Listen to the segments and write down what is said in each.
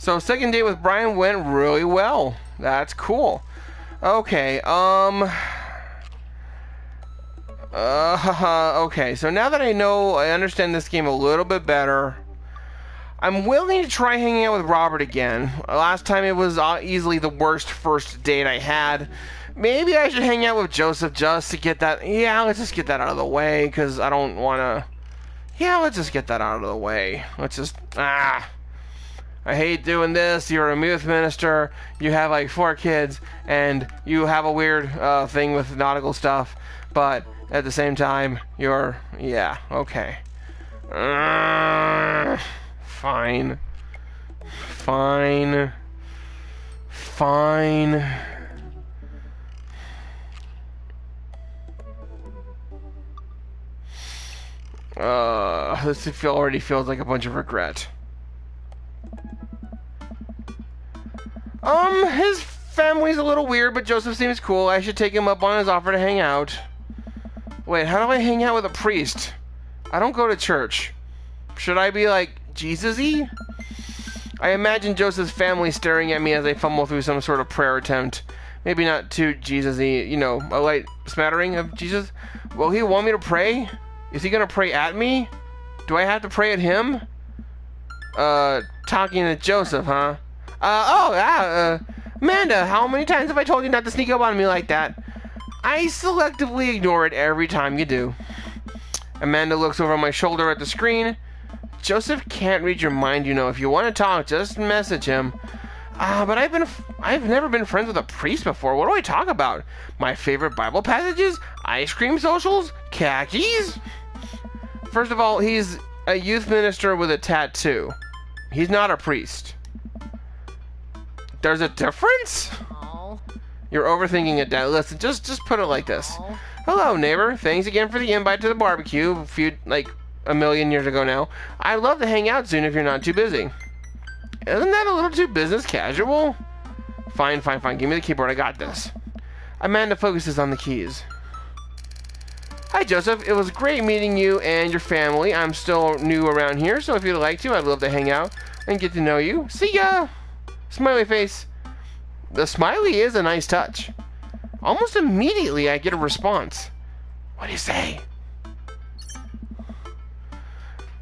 So second date with Brian went really well. That's cool. Okay, okay, so now that I understand this game a little bit better, I'm willing to try hanging out with Robert again. Last time it was easily the worst first date I had. Maybe I should hang out with Joseph just to get that. Yeah, let's just get that out of the way, because I don't want to. Yeah, let's just get that out of the way. Let's just. I hate doing this. You're a youth minister. You have like 4 kids, and you have a weird thing with nautical stuff. But at the same time, you're. Yeah, okay. Fine. Fine. Fine. This already feels like a bunch of regret. His family's a little weird, but Joseph seems cool. I should take him up on his offer to hang out. Wait, how do I hang out with a priest? I don't go to church. Should I be like Jesus-y? I imagine Joseph's family staring at me as I fumble through some sort of prayer attempt. Maybe not too Jesus-y, you know, a light smattering of Jesus. Will he want me to pray? Is he gonna pray at me? Do I have to pray at him? Talking to Joseph, huh? Amanda, how many times have I told you not to sneak up on me like that? I selectively ignore it every time you do. Amanda looks over my shoulder at the screen. Joseph can't read your mind, you know. If you want to talk, just message him. But I've never been friends with a priest before. What do I talk about? My favorite Bible passages? Ice cream socials? Khakis? First of all, he's a youth minister with a tattoo. He's not a priest. There's a difference? Aww. You're overthinking it, Dad. Listen, just put it like this. Aww. Hello, neighbor. Thanks again for the invite to the barbecue a million years ago now. I'd love to hang out soon if you're not too busy. Isn't that a little too business casual? Fine. Give me the keyboard. I got this. Amanda focuses on the keys. Hi, Joseph. It was great meeting you and your family. I'm still new around here, so if you'd like to, I'd love to hang out and get to know you. See ya! Smiley face. The smiley is a nice touch. Almost immediately, I get a response. What do you say?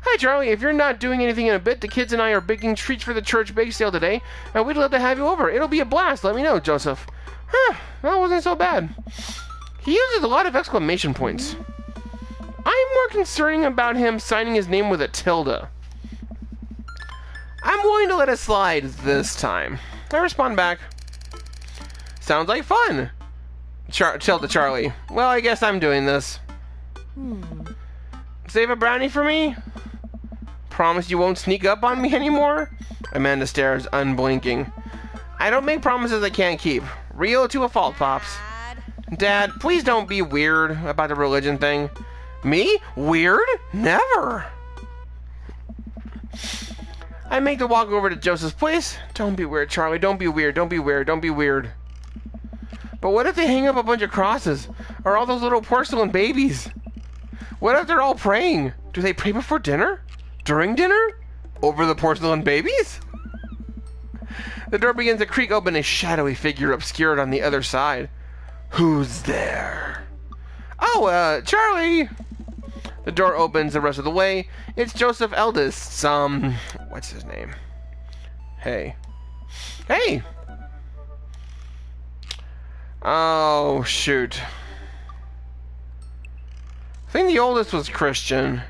Hi, Charlie. If you're not doing anything in a bit, the kids and I are baking treats for the church bake sale today, and we'd love to have you over. It'll be a blast. Let me know, Joseph. Huh, that wasn't so bad. He uses a lot of exclamation points. I'm more concerned about him signing his name with a tilde. I'm willing to let it slide this time. I respond back. Sounds like fun. Tilde Charlie. Well, I guess I'm doing this. Save a brownie for me? Promise you won't sneak up on me anymore? Amanda stares, unblinking. I don't make promises I can't keep. Real to a fault, Pops. Dad, please don't be weird about the religion thing. Me? Weird? Never. I make the walk over to Joseph's place. Don't be weird, Charlie. Don't be weird. Don't be weird. Don't be weird. But what if they hang up a bunch of crosses? Or all those little porcelain babies? What if they're all praying? Do they pray before dinner? During dinner? Over the porcelain babies? The door begins to creak open, a shadowy figure obscured on the other side. Who's there? Oh, Charlie! The door opens the rest of the way. It's Joseph Eldest. What's his name? Hey. Hey! Oh, shoot. I think the oldest was Christian.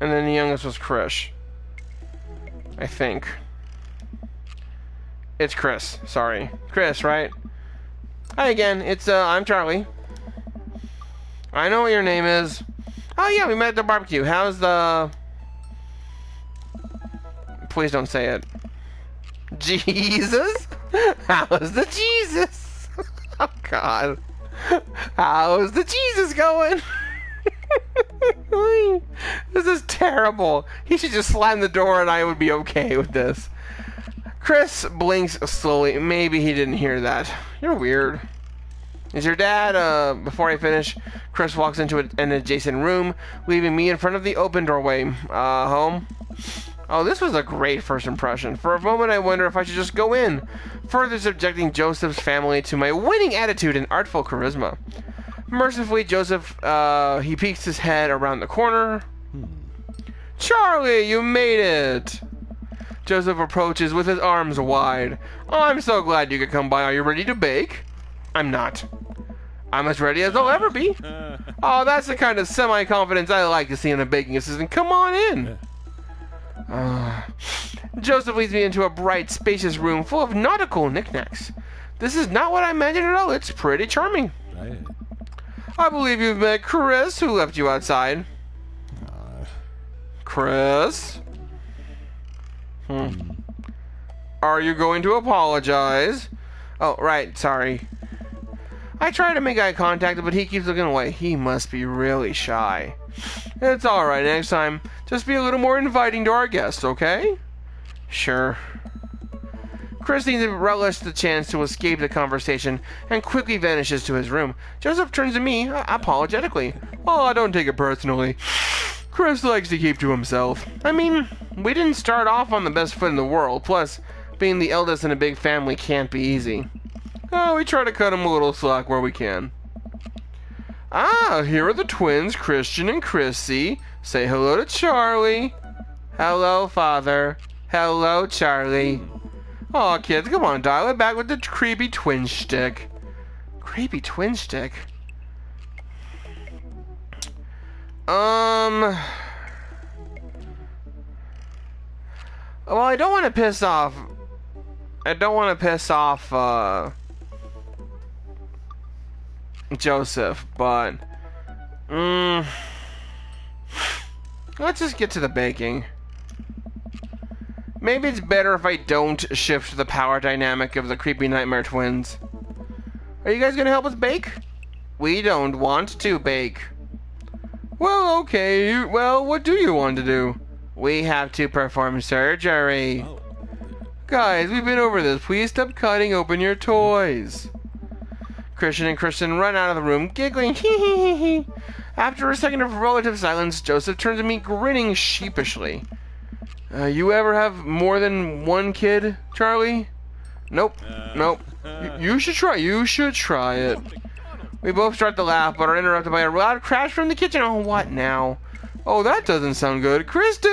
And then the youngest was Chris. I think. It's Chris. Sorry. Chris, right? Hi again. It's, I'm Charlie. I know what your name is. Oh, yeah, we met at the barbecue. How's the... Please don't say it. Jesus? How's the Jesus? Oh, God. How's the Jesus going? This is terrible. He should just slam the door and I would be okay with this. Chris blinks slowly. Maybe he didn't hear that. You're weird. Is your dad, before I finish, Chris walks into an adjacent room, leaving me in front of the open doorway. Home? Oh, this was a great first impression. For a moment, I wonder if I should just go in, further subjecting Joseph's family to my winning attitude and artful charisma. Mercifully, Joseph, he peeks his head around the corner. Charlie, you made it! Joseph approaches with his arms wide. Oh, I'm so glad you could come by. Are you ready to bake? I'm not. I'm as ready as I'll ever be. Oh, that's the kind of semi-confidence I like to see in a baking assistant. Come on in. Joseph leads me into a bright, spacious room full of nautical knickknacks. This is not what I imagined at all. It's pretty charming. Right. I believe you've met Chris, who left you outside. Chris? Are you going to apologize? Oh, right, sorry. I try to make eye contact, but he keeps looking away. He must be really shy. It's alright, next time, just be a little more inviting to our guests, okay? Sure. Chris seems to relish the chance to escape the conversation and quickly vanishes to his room. Joseph turns to me, apologetically. Oh, don't take it personally. Chris likes to keep to himself. I mean, we didn't start off on the best foot in the world, plus, being the eldest in a big family can't be easy. Oh, we try to cut him a little slack where we can. Ah, here are the twins, Christian and Chrissy. Say hello to Charlie. Hello, Father. Hello, Charlie. Aw, kids, come on, dial it back with the creepy twin shtick. Creepy twin shtick? Well, I don't want to piss off... Joseph, but... let's just get to the baking. Maybe it's better if I don't shift the power dynamic of the creepy nightmare twins. Are you guys gonna help us bake? We don't want to bake. Well, okay. Well, what do you want to do? We have to perform surgery. Oh. Guys, we've been over this. Please stop cutting open your toys. Christian and Kristen run out of the room, giggling. Hee hee hee hee. After a second of relative silence, Joseph turns to me, grinning sheepishly. You ever have more than one kid, Charlie? Nope. Nope. You should try. You should try it. We both start to laugh, but are interrupted by a loud crash from the kitchen. Oh, what now? Oh, that doesn't sound good. Christy!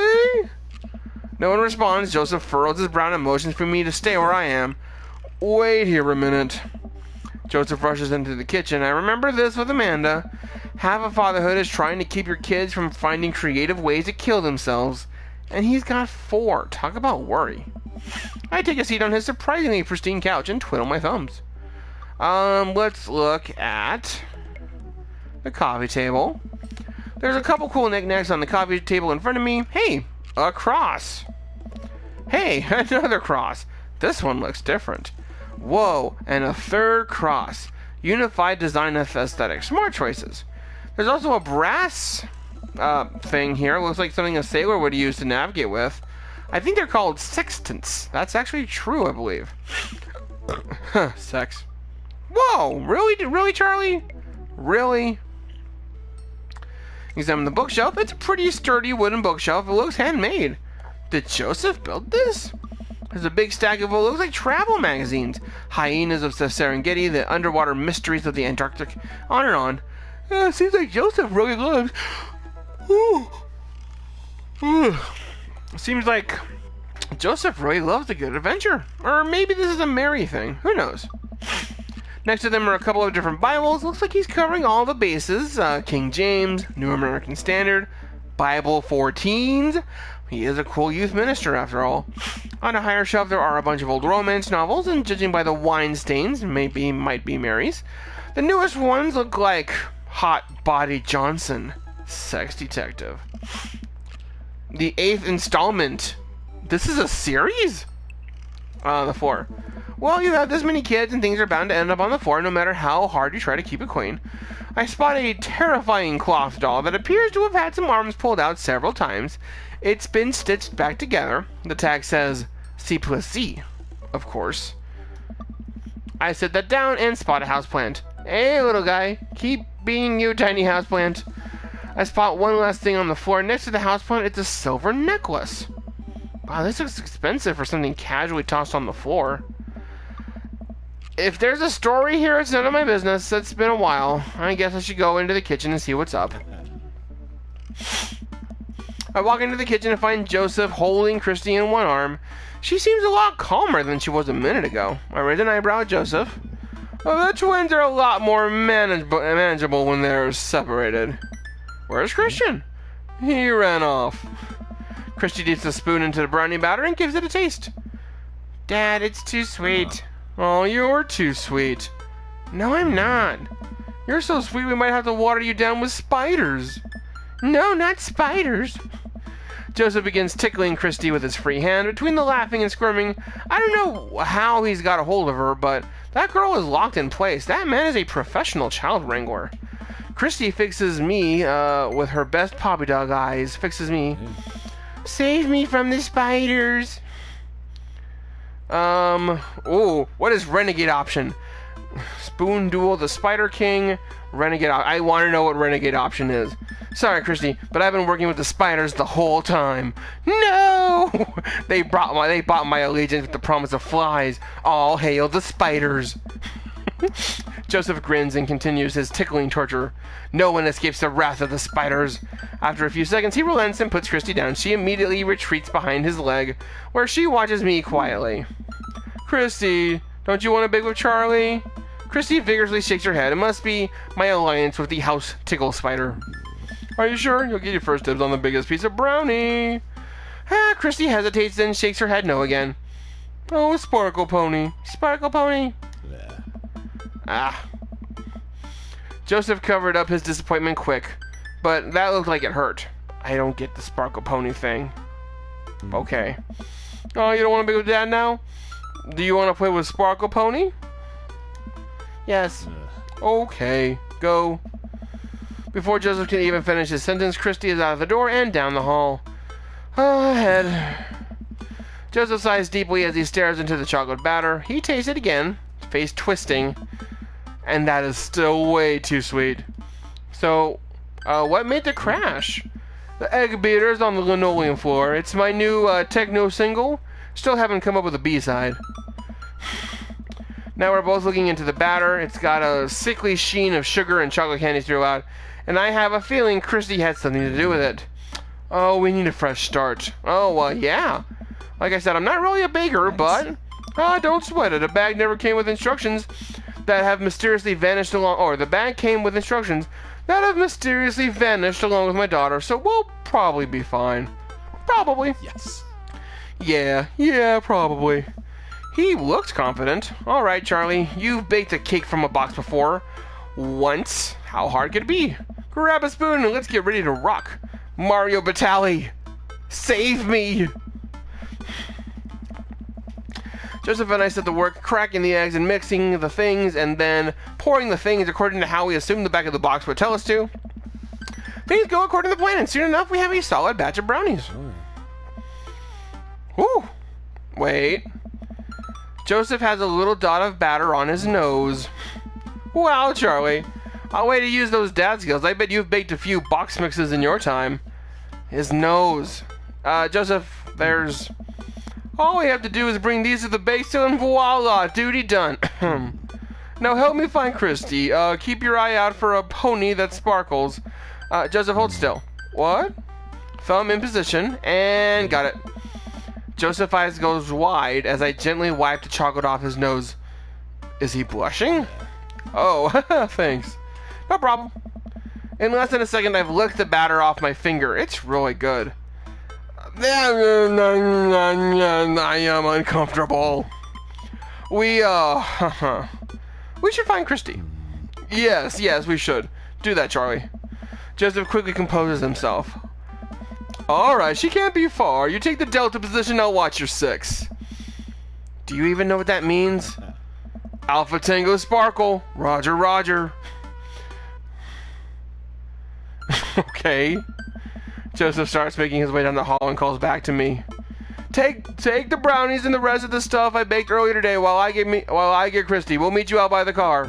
No one responds. Joseph furrows his brow and motions for me to stay where I am. Wait here a minute. Joseph rushes into the kitchen. I remember this with Amanda. Half of fatherhood is trying to keep your kids from finding creative ways to kill themselves. And he's got 4. Talk about worry. I take a seat on his surprisingly pristine couch and twiddle my thumbs. Let's look at the coffee table. There's a couple cool knickknacks on the coffee table in front of me. Hey, a cross. Hey, another cross. This one looks different. Whoa, and a third cross. Unified design aesthetic. Smart choices. There's also a brass thing here. Looks like something a sailor would use to navigate with. I think they're called sextants. That's actually true, I believe. Sex. Whoa, really? Really, Charlie? Really? Examine the bookshelf. It's a pretty sturdy wooden bookshelf. It looks handmade. Did Joseph build this? There's a big stack of what looks like travel magazines. Hyenas of the Serengeti, the underwater mysteries of the Antarctic, on and on. Seems like Joseph really loves... Seems like Joseph really loves a good adventure. Or maybe this is a Mary thing. Who knows? Next to them are a couple of different Bibles. Looks like he's covering all the bases. King James, New American Standard, Bible for Teens. He is a cool youth minister, after all. On a higher shelf, there are a bunch of old romance novels, and judging by the wine stains, might be Mary's. The newest ones look like Hot Body Johnson, Sex Detective. The 8th installment. This is a series? On the floor. Well, you have this many kids, and things are bound to end up on the floor, no matter how hard you try to keep it clean. I spot a terrifying cloth doll that appears to have had some arms pulled out several times. It's been stitched back together. The tag says C plus C, of course. I set that down and spot a houseplant. Hey, little guy. Keep being you, tiny houseplant. I spot one last thing on the floor. Next to the houseplant, it's a silver necklace. Wow, this looks expensive for something casually tossed on the floor. If there's a story here, it's none of my business. It's been a while. I guess I should go into the kitchen and see what's up. I walk into the kitchen and find Joseph holding Christy in one arm. She seems a lot calmer than she was a minute ago. I raise an eyebrow at Joseph. Oh, the twins are a lot more manageable when they're separated. Where's Christian? He ran off. Christy dips a spoon into the brownie batter and gives it a taste. Dad, it's too sweet. Oh, you're too sweet. No, I'm not. You're so sweet we might have to water you down with spiders. No, not spiders. Joseph begins tickling Christy with his free hand. Between the laughing and squirming, I don't know how he's got a hold of her, but that girl is locked in place. That man is a professional child wrangler. Christy fixes me with her best puppy dog eyes. Fixes me. Save me from the spiders. Oh, what is renegade option? Spoon duel, the Spider King, renegade. I want to know what renegade option is. Sorry, Christy, but I've been working with the spiders the whole time. No! They bought my allegiance with the promise of flies. All hail the spiders. Joseph grins and continues his tickling torture. No one escapes the wrath of the spiders. After a few seconds, he relents and puts Christy down. She immediately retreats behind his leg, where she watches me quietly. Christy, don't you want to bake with Charlie? Christy vigorously shakes her head. It must be my alliance with the house tickle spider. Are you sure? You'll get your first dibs on the biggest piece of brownie. Christy hesitates, then shakes her head no again. Oh, Sparkle Pony. Sparkle Pony. Joseph covered up his disappointment quick, but that looked like it hurt. I don't get the Sparkle Pony thing. Okay. Oh, you don't want to be with Dad now? Do you want to play with Sparkle Pony? Yes. Okay, go. Before Joseph can even finish his sentence, Christy is out of the door and down the hall. Ahead. Joseph sighs deeply as he stares into the chocolate batter. He tastes it again, face twisting, and that is still way too sweet. So, what made the crash? The egg beater's on the linoleum floor. It's my new techno single. Still haven't come up with a B-side. Now we're both looking into the batter. It's got a sickly sheen of sugar and chocolate candies throughout, and I have a feeling Christy had something to do with it. Oh, we need a fresh start. Oh, well, yeah. Like I said, I'm not really a baker, but don't sweat it. A bag never came with instructions that have mysteriously vanished along, or the bag came with instructions that have mysteriously vanished along with my daughter, so we'll probably be fine. Probably. Yes. Yeah, probably. He looked confident. All right, Charlie, you've baked a cake from a box before. Once. How hard could it be? Grab a spoon and let's get ready to rock. Mario Batali, save me! Joseph and I set to work cracking the eggs and mixing the things and then pouring the things according to how we assumed the back of the box would tell us to. Things go according to plan, and soon enough we have a solid batch of brownies. Ooh! Wait. Joseph has a little dot of batter on his nose. Wow, Charlie. I'll wait to use those dad skills. I bet you've baked a few box mixes in your time. His nose. Joseph, there's... All we have to do is bring these to the bake sale and voila, duty done. Now help me find Christy. Keep your eye out for a pony that sparkles. Joseph, hold still. What? Thumb in position, and got it. Joseph's eyes goes wide as I gently wipe the chocolate off his nose. Is he blushing? Oh, thanks. No problem. In less than a second, I've licked the batter off my finger. It's really good. I am uncomfortable. We should find Christy. Yes, we should. Do that, Charlie. Joseph quickly composes himself. Alright, she can't be far. You take the delta position, I'll watch your 6. Do you even know what that means? Alpha Tango Sparkle. Roger, roger. Okay. Joseph starts making his way down the hall and calls back to me. Take the brownies and the rest of the stuff I baked earlier today while I get Christy. We'll meet you out by the car.